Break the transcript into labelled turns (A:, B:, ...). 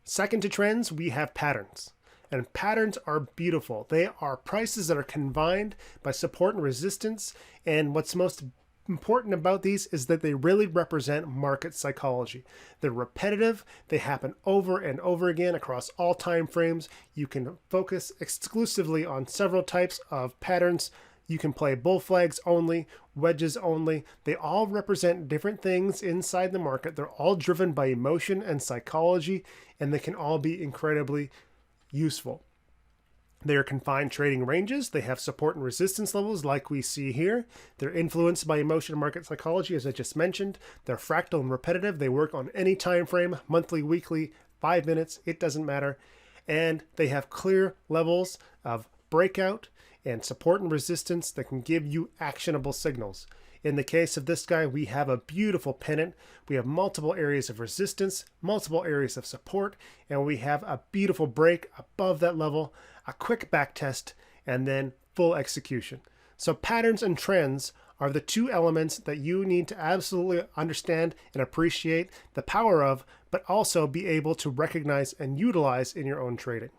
A: Second to trends, we have patterns. And patterns are beautiful. They are prices that are confined by support and resistance. And what's most important about these is that they really represent market psychology. They're repetitive. They happen over and over again across all time frames. You can focus exclusively on several types of patterns. You can play bull flags only, wedges only. They all represent different things inside the market. They're all driven by emotion and psychology, and they can all be incredibly useful. They are confined trading ranges. They have support and resistance levels like we see here. They're influenced by emotion and market psychology, as I just mentioned. They're fractal and repetitive. They work on any time frame, monthly, weekly, 5 minutes, it doesn't matter. And they have clear levels of breakout and support and resistance that can give you actionable signals. In the case of this guy, we have a beautiful pennant. We have multiple areas of resistance, multiple areas of support, and we have a beautiful break above that level, a quick back test, and then full execution. So patterns and trends are the two elements that you need to absolutely understand and appreciate the power of, but also be able to recognize and utilize in your own trading.